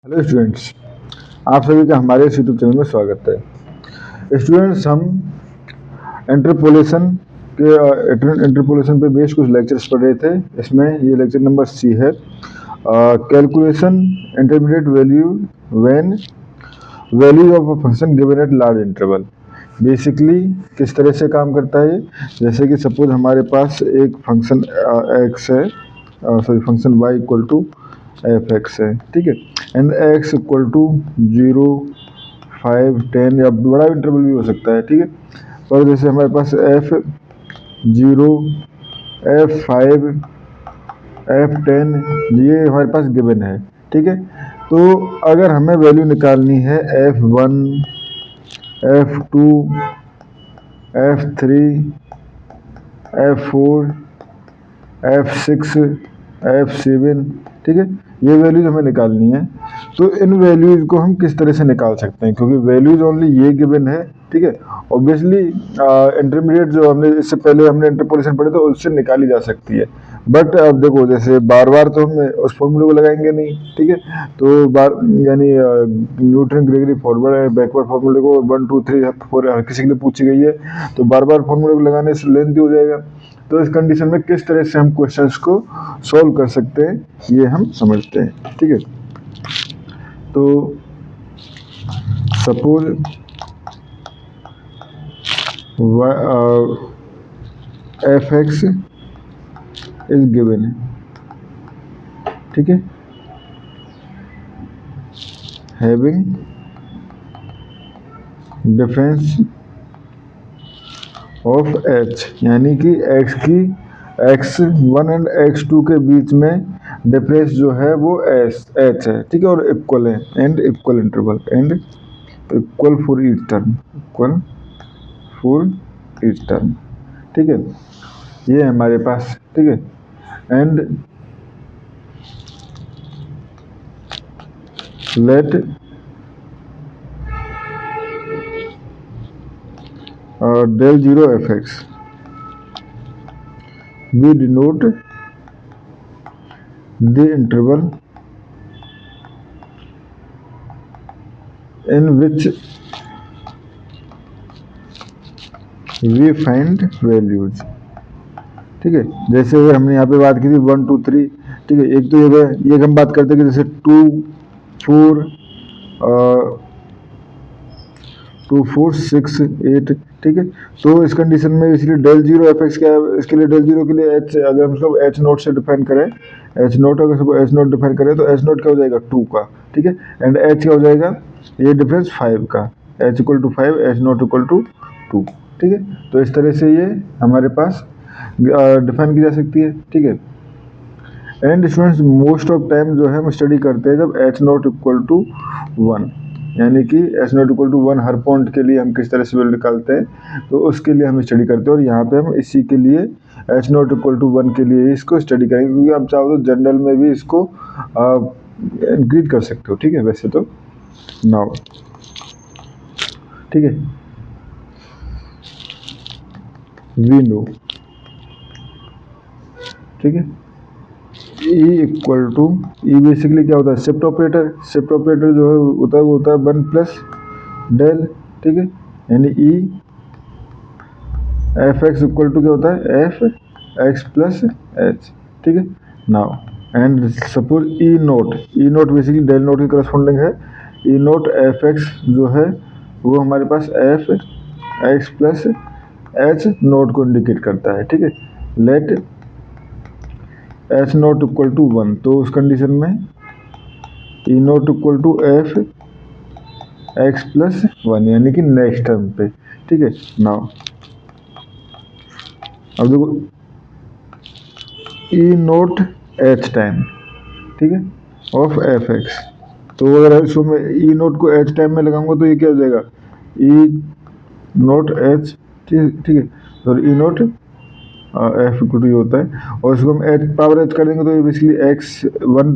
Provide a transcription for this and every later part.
Hello students, आप सभी का हमारे इस यूट्यूब चैनल में स्वागत है। स्टूडेंट्स, हम इंटरपोलेशन इंटरपोलेशन पे बेस्ड कुछ लेक्चर्स पढ़ रहे थे। इसमें ये लेक्चर नंबर सी है, calculation intermediate value when value of a function given at large interval. Basically किस तरह से काम करता है ये, जैसे कि सपोज हमारे पास एक फंक्शन एक्स है, function Y equal to F X है, ठीक है, एंड एक्स इक्वल टू 0, 5, 10 या बड़ा इंटरवल भी हो सकता है, ठीक है। और जैसे हमारे पास F0, F5, F10 ये हमारे पास गिवन है, ठीक है। तो अगर हमें वैल्यू निकालनी है F1, F2, F3, F4, F6, F7, ठीक है, ये वैल्यूज हमें निकालनी है। तो इन वैल्यूज को हम किस तरह से निकाल सकते हैं, क्योंकि वैल्यूज ओनली ये गिवन है, ठीक है। ऑब्वियसली इंटरमीडिएट जो हमने इससे पहले हमने इंटरपोलेशन पढ़े तो उससे निकाली जा सकती है, बट अब देखो जैसे बार बार तो हम उस फॉर्मूले को लगाएंगे नहीं, ठीक है। तो बार यानी Newton Gregory forward and backward फॉर्मूले को 1 2 3 4 हर किसी के लिए पूछी गई है, तो बार बार फॉर्मूले को लगाने से लेंथी हो जाएगा। तो इस कंडीशन में किस तरह से हम क्वेश्चंस को सॉल्व कर सकते हैं ये हम समझते हैं, ठीक है। तो suppose F x is given है, ठीक है, हैविंग डिफरेंस ऑफ एच, यानी कि x1 एंड x2 के बीच में डिफरेंस जो है वो एच है, ठीक है, और इक्वल है and equal interval and equal for each term, equal for each term, ठीक है। ये है हमारे पास, ठीक है, and let del 0 fx we denote the interval in which we find values, ठीक है। जैसे अगर हमने यहाँ पे बात की थी 1 2 3, ठीक है, एक तो ये हम बात करते हैं कि जैसे 2 4 2 4 6 8, ठीक है। तो इस कंडीशन में इसलिए del 0 एफ एक्स क्या है, इसके लिए del 0 के लिए एच, अगर हम इसको एच नोट से डिफाइन करें, एच नोट अगर इसको एच नोट डिफाइन करें तो एच नोट क्या हो जाएगा 2 का, ठीक है, एंड एच क्या हो जाएगा ये डिफरेंस 5 का, H equal to 5, H not equal to 2, ठीक है। तो इस तरह से ये हमारे पास डिफाइन की जा सकती है, ठीक है। And students most of time जो है हम स्टडी करते हैं जब एच नॉट इक्वल टू 1, यानी कि एच नॉट इक्वल टू 1 हर पॉइंट के लिए हम किस तरह से वैल्यू निकालते हैं, तो उसके लिए हम स्टडी करते हैं। और यहाँ पे हम इसी के लिए एच नॉट इक्वल टू 1 के लिए इसको स्टडी करेंगे, क्योंकि आप चाहो तो जनरल में भी इसको इंक्रीज कर सकते हो, ठीक है, वैसे तो नाउ, ठीक है, वी नो, ठीक है, E equal to, E basically क्या होता है शिफ्ट ऑपरेटर, शिफ्ट ऑपरेटर जो है होता है वो होता है 1 प्लस डेल, ठीक है, यानी E F X equal to क्या होता है एफ एक्स प्लस एच, ठीक है। Now and suppose E not basically del not की करस्पॉन्डिंग है। ई नोट एफ एक्स जो है वो हमारे पास F X plus H not को इंडिकेट करता है, ठीक है। Let H not equal to 1, तो उस कंडीशन में E not equal to F X plus 1, यानी कि नेक्स्ट टर्म पे, ठीक है। नाउ अब देखो ई नोट एच टाइम, ठीक है, ऑफ एफ एक्स, तो अगर इसको मैं ई नोट को एच टाइम में लगाऊंगा तो ये क्या हो जाएगा ई नोट एच, ठीक है, sorry E note F equal to होता है, और इसको हम एच पावर एच कर देंगे तो ये बेसिकली एक्स 1,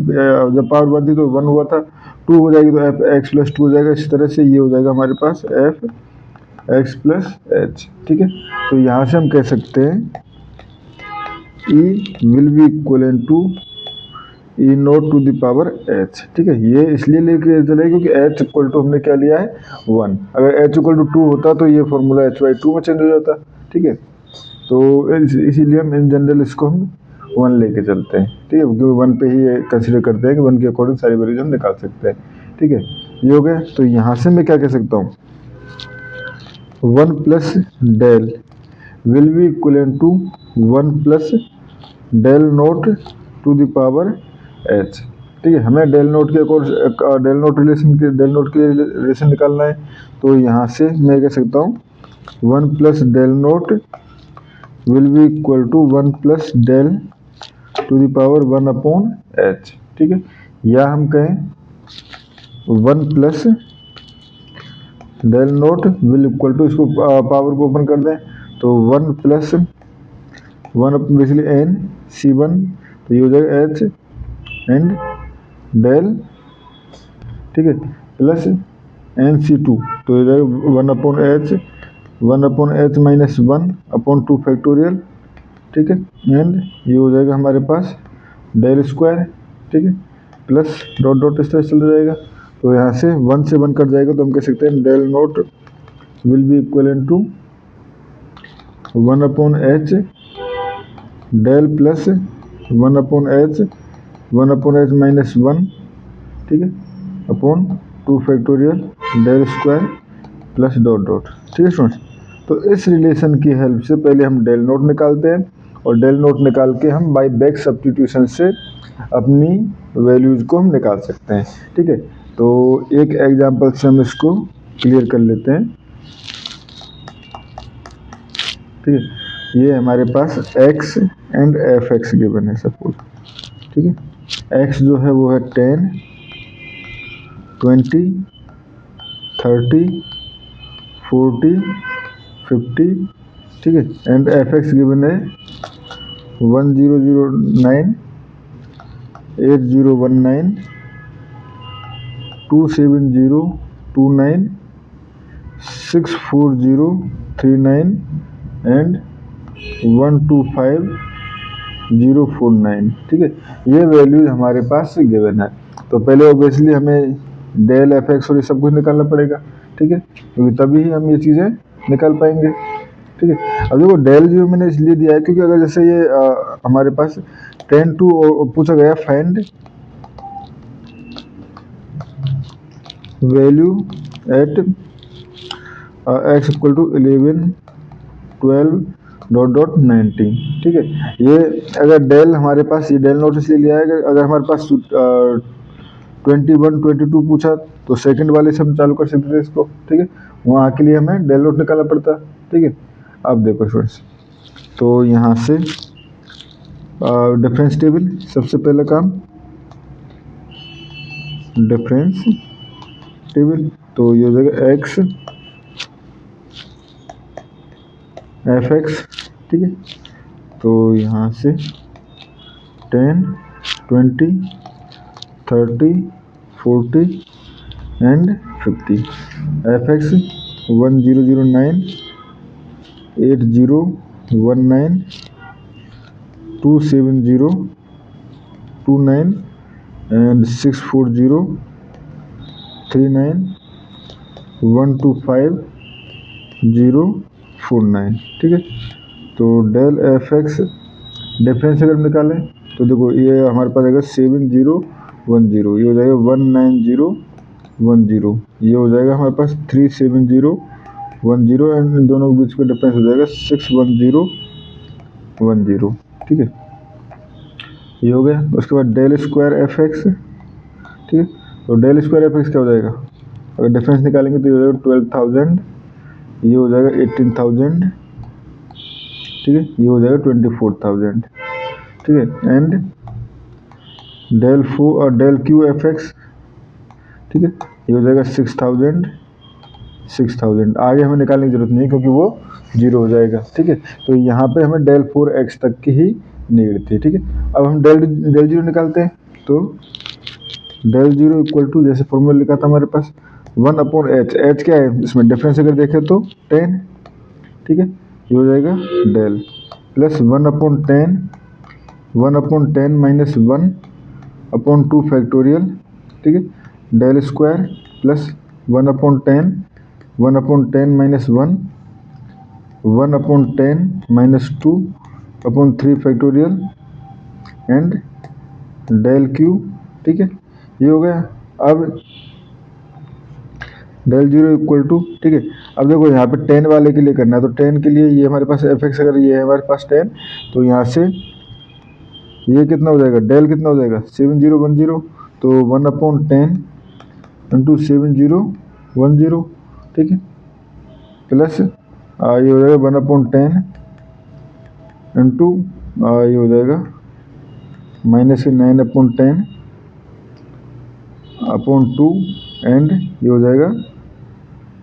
जब पावर 1 थी तो 1 हुआ था, 2 हो जाएगी तो एफ एक्स प्लस 2 हो जाएगा। इसी तरह से ये हो जाएगा हमारे पास एफ एक्स प्लस एच, ठीक है। तो यहाँ से हम कह सकते हैं E will be equal to E not to the power H. ठीक है, ये इसलिए लेके चले क्योंकि एच इक्वल टू हमने क्या लिया है 1। अगर एच इक्वल टू 2 होता तो ये फॉर्मूला h/2 में चेंज हो जाता। ठीक है, तो इसीलिए हम इन जनरल इसको हम 1 लेके चलते हैं। ठीक है, क्योंकि 1 पे ही कंसिडर करते हैं कि 1 के अकॉर्डिंग सारी वैल्यूज हम निकाल सकते हैं। ठीक है, ये हो गया। तो यहाँ से मैं क्या कह सकता हूँ, 1 plus del will be equal to 1 plus del naught to the power H. ठीक है, हमें डेल नोट के डेल नोट के रिलेशन निकालना है। तो यहाँ से मैं कह सकता हूँ 1 plus del naught will be equal to 1 plus del to the power 1 upon H. ठीक है, या हम कहें 1 plus del naught will equal to, इसको पावर को ओपन कर दें तो 1 प्लस 1 बेसिकली एन C1, तो ये हो जाएगा एच एंड डेल, ठीक है, प्लस एन C2, तो ये जाएगा 1 upon H, 1 upon H minus 1 upon 2 factorial. ठीक है, एंड ये हो जाएगा हमारे पास डेल स्क्वायर। ठीक है, प्लस डॉट डॉट इस तरह चला जाएगा। तो यहाँ से 1 से 1 कट जाएगा, तो हम कह सकते हैं del naught will be equal to 1 upon H del plus 1 upon H minus 1, ठीक है, upon 2 factorial del square plus dot dot. ठीक है स्टूडेंट्स, तो इस रिलेशन की हेल्प से पहले हम डेल नोट निकालते हैं, और डेल नोट निकाल के हम बाय बैक सब्स्टिट्यूशन से अपनी वैल्यूज़ को हम निकाल सकते हैं। ठीक है, तो एक एग्जांपल से हम इसको क्लियर कर लेते हैं। ठीक है, ये हमारे पास x एंड fx गिवन है सपोज। ठीक है, x जो है वो है 10, 20, 30, 40, 50। ठीक है, एंड fx गिवन है 1009, 8019, 27029, 64039 एंड 125049। ठीक है, ये वैल्यूज हमारे पास गिवन है। तो पहले ऑब्वियसली हमें डेल fx और ये सब कुछ निकालना पड़ेगा। ठीक है, क्योंकि तभी ही हम ये चीज़ें निकाल पाएंगे। ठीक है, अब देखो डेल जो मैंने इसलिए दिया है क्योंकि अगर जैसे ये हमारे पास 10 टू पूछा गया find value at x equal to 11, 12 dot dot 19। ठीक है, ये अगर डेल हमारे पास, ये डेल नोट इसलिए लिया है अगर हमारे पास 21, 22 पूछा तो सेकंड वाले से हम चालू कर सकते थे इसको। ठीक है, वहाँ के लिए हमें डेल नोट निकालना पड़ता। ठीक है, अब देखो स्टूडेंट्स, तो यहाँ से डिफरेंस टेबल, सबसे पहला काम डिफरेंस टेबल, तो ये हो जाएगा x fx। ठीक है, तो यहाँ से 10, 20, 30, 40 एंड 50। fx 1009, 8019, 27029 and 64039, 125049। ठीक है, तो डेल fx डिफरेंस अगर निकालें तो देखो ये हमारे पास आएगा 7010, ये हो जाएगा 19010, ये हो जाएगा हमारे पास 37010 एंड इन दोनों के बीच का डिफरेंस हो जाएगा 61010। ठीक है, ये हो गया। उसके बाद डेल स्क्वायर fx। ठीक है, तो डेल स्क्वायर fx क्या हो जाएगा, अगर डिफरेंस निकालेंगे तो ये हो जाएगा 12,000, ये हो जाएगा 18,000। ठीक है, ये हो जाएगा 24,000। ठीक है, एंड डेल क्यू fx। ठीक है, ये हो जाएगा 6,000। आगे हमें निकालने की जरूरत नहीं क्योंकि वो 0 हो जाएगा। ठीक है, तो यहाँ पे हमें डेल 4x तक की ही नीड थी। ठीक है, अब हम डेल 0 निकालते हैं, तो डेल 0 इक्वल टू, जैसे फॉर्मूला लिखा था हमारे पास 1 अपॉन एच। एच क्या है इसमें, डिफरेंस अगर देखें तो 10। ठीक है, ये हो जाएगा del plus 1 upon 10 minus 1 upon 2 factorial, ठीक है, del square plus 1/10, 1/10 minus 1, 1/10 minus 2 upon 3 factorial and del cube, ठीक है, ये हो गया। अब डेल जीरो इक्वल टू, ठीक है, अब देखो यहाँ पे 10 वाले के लिए करना है, तो 10 के लिए ये हमारे पास एफ एक्स, अगर ये है हमारे पास 10, तो यहाँ से ये कितना हो जाएगा, डेल कितना हो जाएगा 7010, तो 1/10 इंटू 7010, ठीक है, प्लस ये हो जाएगा 1/10 इंटू ये हो जाएगा माइनस 9/10 अपॉन 2 एंड ये हो जाएगा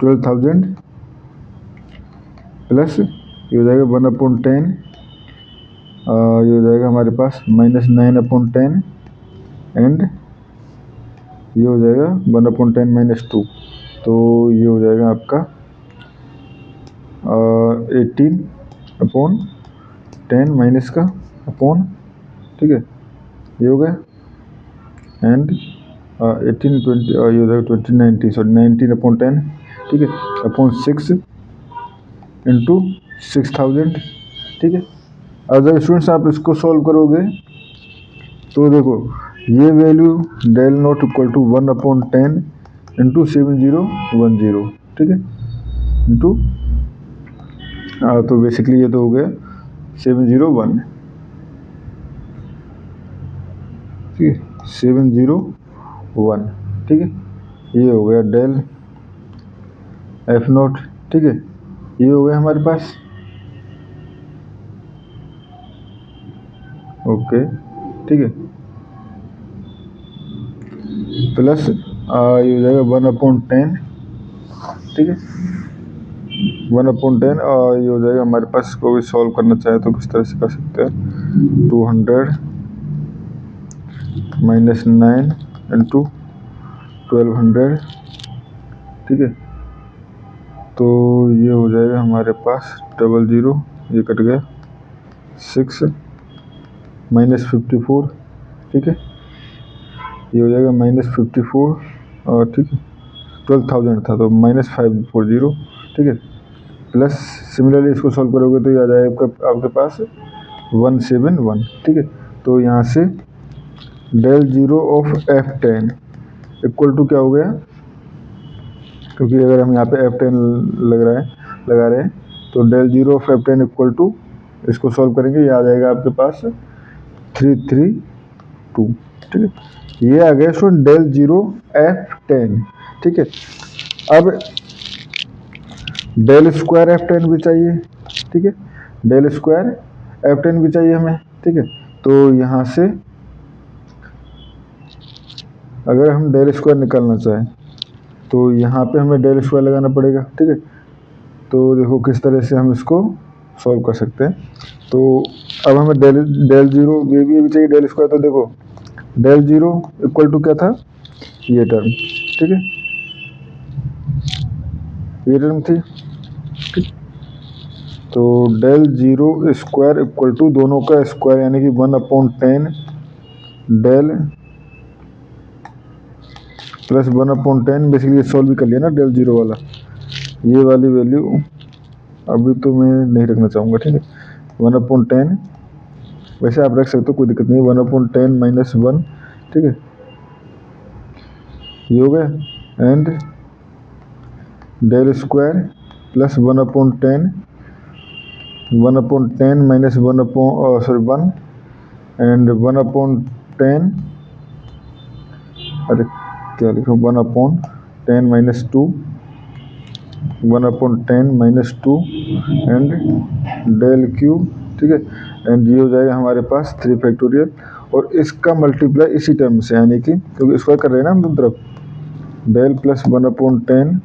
12,000 प्लस ये हो जाएगा 1/10, ये हो जाएगा हमारे पास माइनस 9/10 एंड ये हो जाएगा 1/10 माइनस 2, तो ये हो जाएगा आपका 18/10 माइनस का अपॉन, ठीक है, ये हो गया एंड 18 20 ये हो जाएगा 20 90 सॉरी 19/10, ठीक है, अपॉन 6 इंटू 6000, ठीक है। अब जब स्टूडेंट्स आप इसको सॉल्व करोगे तो देखो ये value del naught equal to 1/10 into 7010, ठीक है, इंटू तो बेसिकली ये तो हो गया 701, ठीक है, 701, ठीक है, ये हो गया डेल एफ नॉट, ठीक है, ये हो गया हमारे पास, ओके, ठीक है, प्लस ये हो जाएगा 1/10, ठीक है, 1/10 और ये हो जाएगा हमारे पास, इसको भी सॉल्व करना चाहे तो किस तरह से कर सकते हैं, 200 माइनस 9 इंटू 1200, ठीक है, तो ये हो जाएगा हमारे पास 00, ये कट गया 6 माइनस 54, ठीक है, ये हो जाएगा -54 और ठीक है 12,000 था तो -540, ठीक है, प्लस सिमिलरली इसको सॉल्व करोगे तो ये आ जाएगा आपके पास 171, ठीक है, तो यहाँ से del zero of F10 equal to क्या हो गया, क्योंकि अगर हम यहाँ पे F10 लगा रहे हैं तो del zero of F10 equal to, इसको सॉल्व करेंगे ये आ जाएगा आपके पास 332, ठीक है, ये आ गया स्टूडेंट डेल जीरो F10, ठीक है। अब डेल स्क्वायर F10 भी चाहिए, ठीक है, डेल स्क्वायर F10 भी चाहिए हमें, ठीक है, तो यहाँ से अगर हम डेल स्क्वायर निकालना चाहें तो यहाँ पे हमें डेल स्क्वायर लगाना पड़ेगा, ठीक है, तो देखो किस तरह से हम इसको सॉल्व कर सकते हैं। तो अब हमें डेल जीरो ये भी चाहिए डेल स्क्वायर, तो देखो डेल जीरो इक्वल टू क्या था, ये टर्म, ठीक है, ये टर्म थी, ठीक, तो del zero square equal to दोनों का स्क्वायर यानी कि 1/10 डेल प्लस 1/10, बेसिकली सॉल्व भी कर लिया ना डेल जीरो वाला, ये वाली वैल्यू अभी तो मैं नहीं रखना चाहूँगा, ठीक है, 1/10, वैसे आप रख सकते हो कोई दिक्कत नहीं, 1/10 माइनस 1, ठीक है, ये हो गया and del square plus 1/10 minus 1 and 1/10, अरे क्या लिखो 1/10 minus 2, 1/10 minus 2 and del cube, ठीक है, एंड ये हो जाएगा हमारे पास 3 फैक्टोरियल और इसका मल्टीप्लाई इसी टर्म से, यानी कि क्योंकि स्क्वायर कर रहे हैं ना हम दोनों तरफ, del plus 1/10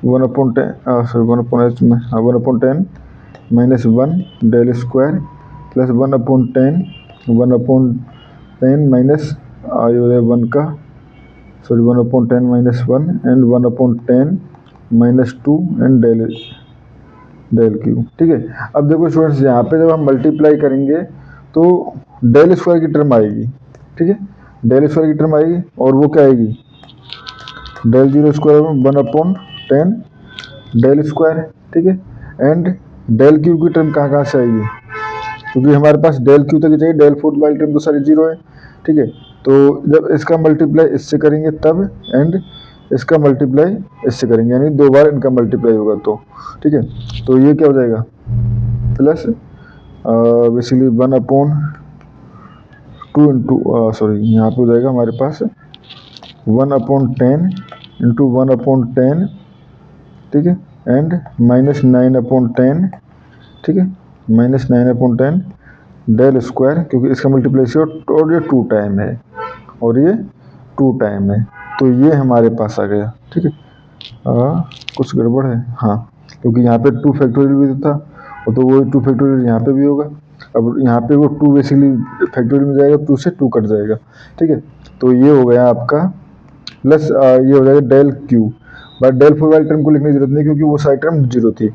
1/10 minus 1 del square plus 1/10 minus ये हो जाएगा 1 का sorry 1/10 minus 1 and 1/10 minus 2 and del cube, ठीक है। अब देखो स्टूडेंट्स यहाँ पे जब हम मल्टीप्लाई करेंगे तो डेल स्क्वायर की टर्म आएगी, ठीक है, डेल स्क्वायर की टर्म आएगी और वो क्या आएगी, del zero square 1/10 del square, ठीक है, एंड डेल क्यू की टर्म कहाँ कहाँ से आएगी, क्योंकि हमारे पास डेल क्यू तक ही चाहिए, डेल फोर्थ वाली टर्म तो सारी जीरो है, ठीक है। तो जब इसका मल्टीप्लाई इससे करेंगे तब, एंड इसका मल्टीप्लाई इससे करेंगे, यानी 2 बार इनका मल्टीप्लाई होगा तो, ठीक है। तो ये क्या हो जाएगा, प्लस बेसिकली 1/2 इंटू सॉरी यहाँ पे हो जाएगा हमारे पास 1/10 इंटू 1/10, ठीक है, एंड -9/10, ठीक है, -9/10 डेल स्क्वायर, क्योंकि इसका मल्टीप्लाई से और ये 2 टाइम है और ये 2 टाइम है, तो ये हमारे पास आ गया, ठीक है। कुछ गड़बड़ है, हाँ, क्योंकि यहाँ पे 2 फैक्टोरियल भी था और तो वो 2 फैक्टोरियल यहाँ पे भी होगा। अब यहाँ पे वो 2 बेसिकली फैक्टोरियल में जाएगा, 2 से 2 कट जाएगा, ठीक है। तो ये हो गया आपका प्लस ये हो जाएगा del q, but del four वाली टर्म को लिखने की जरूरत नहीं क्योंकि वो सारी टर्म जीरो थी।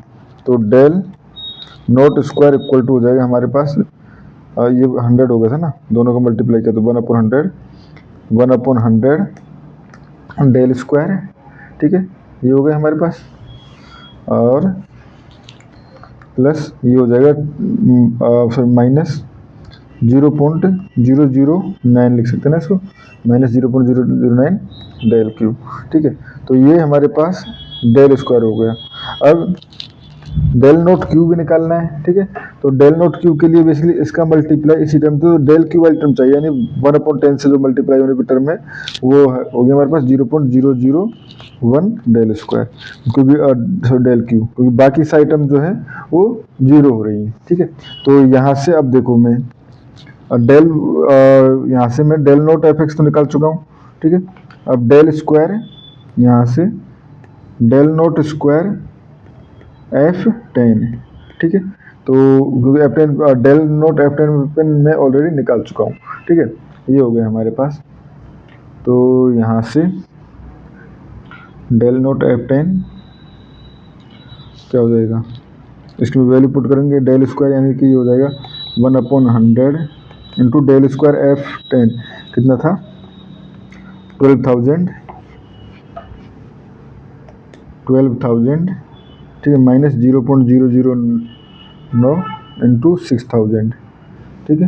तो del nought square equal to हो जाएगा हमारे पास ये 100 हो गया था ना, दोनों का मल्टीप्लाई किया तो 1/100 डेल स्क्वायर, ठीक है, ये हो गया हमारे पास, और प्लस ये हो जाएगा फिर -0.009 लिख सकते हैं ना इसको, -0.009 डेल क्यू, ठीक है। तो ये हमारे पास डेल स्क्वायर हो गया। अब डेल नोट क्यू भी निकालना है, ठीक है। तो डेल नोट क्यू के लिए बेसिकली इसका मल्टीप्लाई इसी टर्म, तो डेल क्यू वाली टर्म चाहिए, यानी 1/10 से जो मल्टीप्लाई होने की टर्म है वो हो गया हमारे पास 0.001 डेल स्क्वायर, क्योंकि डेल क्यू, क्योंकि बाकी सारी टर्म जो है वो जीरो हो रही है, ठीक है। तो यहाँ से अब देखो मैं डेल यहाँ से मैं डेल नोट एफ एक्स तो निकाल चुका हूँ, ठीक है। अब डेल स्क्वायर यहाँ से डेल नोट स्क्वायर F10, ठीक है। तो F10 डेल नोट F10 मैं ऑलरेडी निकाल चुका हूँ, ठीक है। ये हो गया हमारे पास, तो यहाँ से डेल नोट F10 क्या हो जाएगा, इसकी वैल्यू पुट करेंगे डेल स्क्वायर, यानी कि ये हो जाएगा 1/100 इंटू डेल स्क्वायर F10 कितना था 12,000, ठीक है, -0.009 इंटू 6,000, ठीक है।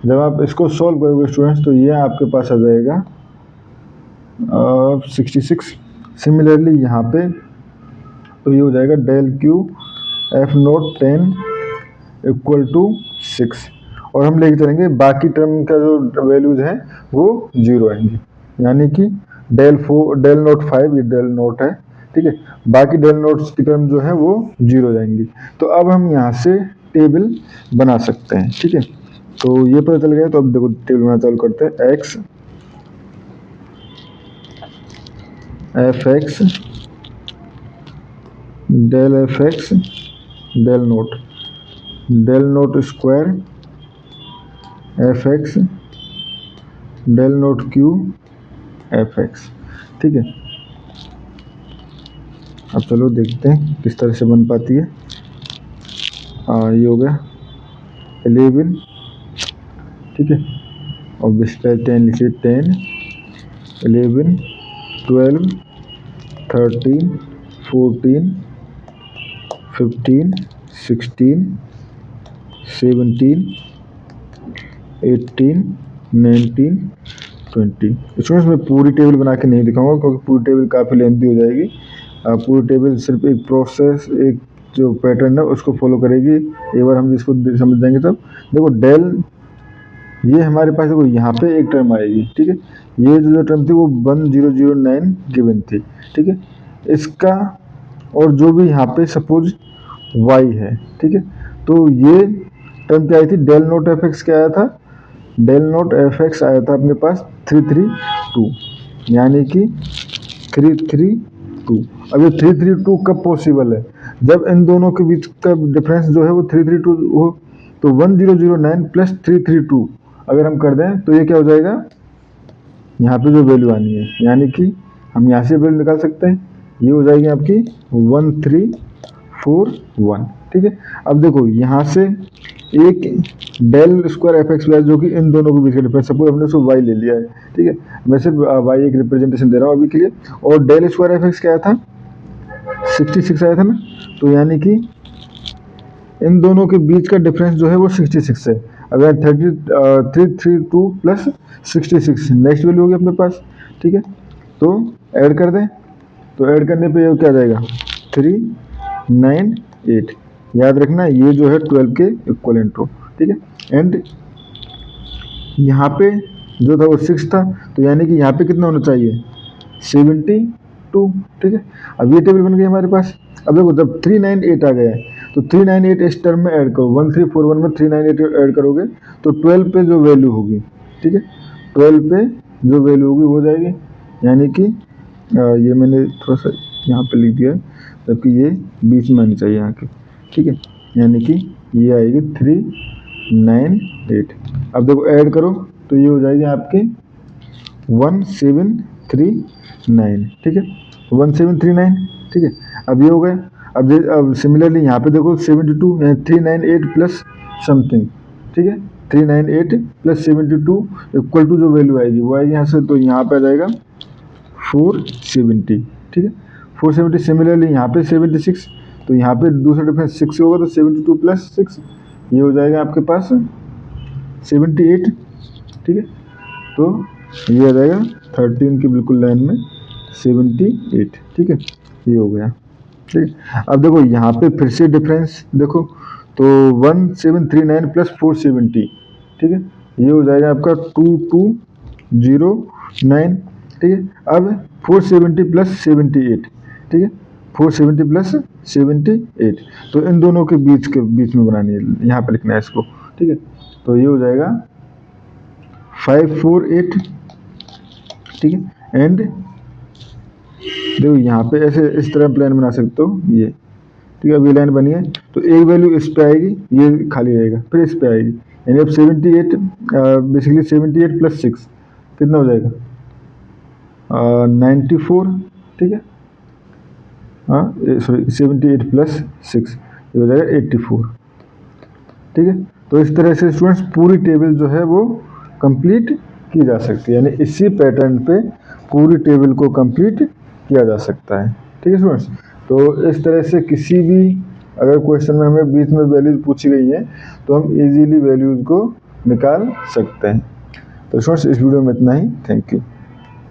जब आप इसको सॉल्व करोगे स्टूडेंट्स तो ये आपके पास आ जाएगा 66। सिमिलरली यहाँ पे तो ये हो जाएगा del Q F0 10 equal to 6, और हम लेके चलेंगे बाकी टर्म का जो वैल्यूज हैं वो जीरो आएंगी, यानी कि डेल नोट 5 ये डेल नोट है, ठीक है, बाकी डेल नोट्स की टर्म जो है वो जीरो जाएंगी। तो अब हम यहाँ से टेबल बना सकते हैं, ठीक है। तो ये पता चल गया, तो अब देखो टेबल बनाना चालू करते हैं। X f x del f x del nought square f x del nought q f x, ठीक है। अब चलो देखते हैं किस तरह से बन पाती है। ये हो गया 11, ठीक है, और बिस्तर 10 लिखिए, 10 11 12 13 14 15 16 17 18 19 20। इसमें मैं पूरी टेबल बना के नहीं दिखाऊंगा क्योंकि पूरी टेबल काफ़ी लेंथी हो जाएगी। पूरी टेबल सिर्फ एक प्रोसेस, एक जो पैटर्न है उसको फॉलो करेगी। एक बार हम जिसको समझ जाएंगे तब देखो डेल, ये हमारे पास देखो यहाँ पे एक टर्म आएगी, ठीक है। ये जो टर्म थी वो 1009 गिवन थी, ठीक है। इसका और जो भी यहाँ पे सपोज y है, ठीक है, तो ये टर्म क्या आई थी, डेल नोट एफ एक्स क्या आया था, डेल नोट एफ एक्स आया था अपने पास 332, यानी कि 332। अब ये 332 कब पॉसिबल है, जब इन दोनों के बीच का डिफरेंस जो है वो 332 हो, तो 1009 प्लस 332 अगर हम कर दें तो ये क्या हो जाएगा, यहाँ पे जो वैल्यू आनी है, यानी कि हम यहाँ से वैल्यू निकाल सकते हैं, ये हो जाएगी आपकी 1341, ठीक है। अब देखो यहाँ से एक del square f x y जो कि इन दोनों के बीच का डिफरेंस, सपोज हमने उसको वाई ले लिया है, ठीक है, मैं सिर्फ वाई एक रिप्रेजेंटेशन दे रहा हूँ अभी के लिए, और डेल स्क्वायर एफ एक्स क्या आया था 66 आया था ना, तो यानी कि इन दोनों के बीच का डिफरेंस जो है वो 66 है। अब यहाँ 332 प्लस 66 नेक्स्ट वैल्यू होगी अपने पास, ठीक है, तो ऐड कर दें, तो ऐड करने पे ये क्या आ जाएगा 398, याद रखना ये जो है 12 के इक्वलेंट हो, ठीक है। एंड यहाँ पे जो था वो 6 था, तो यानी कि यहाँ पे कितना होना चाहिए 72, ठीक है। अब ये टेबल बन गई हमारे पास। अब देखो जब 398 आ गया है तो 398 इस टर्म में ऐड करो, 1341 में 398 ऐड करोगे तो 12 पे जो वैल्यू होगी, ठीक है, 12 पे जो वैल्यू होगी वो जाएगी, यानी कि ये मैंने थोड़ा सा यहाँ पे लिख दिया है, जबकि ये बीच में आनी चाहिए यहाँ के, ठीक है, यानी कि ये आएगी 398। अब देखो ऐड करो तो ये हो जाएगी आपकी 1739, ठीक है, 1739, ठीक है। अब ये हो गए। अब सिमिलरली यहाँ पे देखो 72 यानी 398 प्लस समथिंग, ठीक है, 398 प्लस 72 इक्वल टू जो वैल्यू आएगी वो आएगी यहाँ से, तो यहाँ पे आ जाएगा 470, ठीक है, 470। सिमिलरली यहाँ पे 76, तो यहाँ पे दूसरा डिफरेंस 6 होगा, तो 72 प्लस 6 ये हो जाएगा आपके पास 78, ठीक है, तो ये आ जाएगा 13 की बिल्कुल लाइन में 78, ठीक है, ये हो गया, ठीक है। अब देखो यहाँ पे फिर से डिफरेंस देखो, तो 1739 प्लस 470, ठीक है, ये हो जाएगा आपका 2209, ठीक है। अब 470 प्लस 78, ठीक है, 470 प्लस 78, तो इन दोनों के बीच में बनानी है, यहाँ पे लिखना है इसको, ठीक है, तो ये हो जाएगा 548, ठीक है। एंड देखो यहाँ पे ऐसे इस तरह प्लान बना सकते हो ये, ठीक है। अब ये लाइन बनी है तो एक वैल्यू इस पे आएगी, ये खाली रहेगा, फिर इस पे आएगी, यानी अब 78 बेसिकली 78 प्लस 6 कितना हो जाएगा 94, ठीक है, हाँ सॉरी 78 प्लस 6 ये हो जाएगा 84, ठीक है। तो इस तरह से स्टूडेंट्स पूरी टेबल जो है वो कंप्लीट की जा सकती है, यानी इसी पैटर्न पे पूरी टेबल को कंप्लीट किया जा सकता है, ठीक है स्टूडेंट्स। तो इस तरह से किसी भी अगर क्वेश्चन में हमें बीच में वैल्यूज पूछी गई है तो हम इजीली वैल्यूज को निकाल सकते हैं। तो स्टूडेंट्स इस वीडियो में इतना ही, थैंक यू।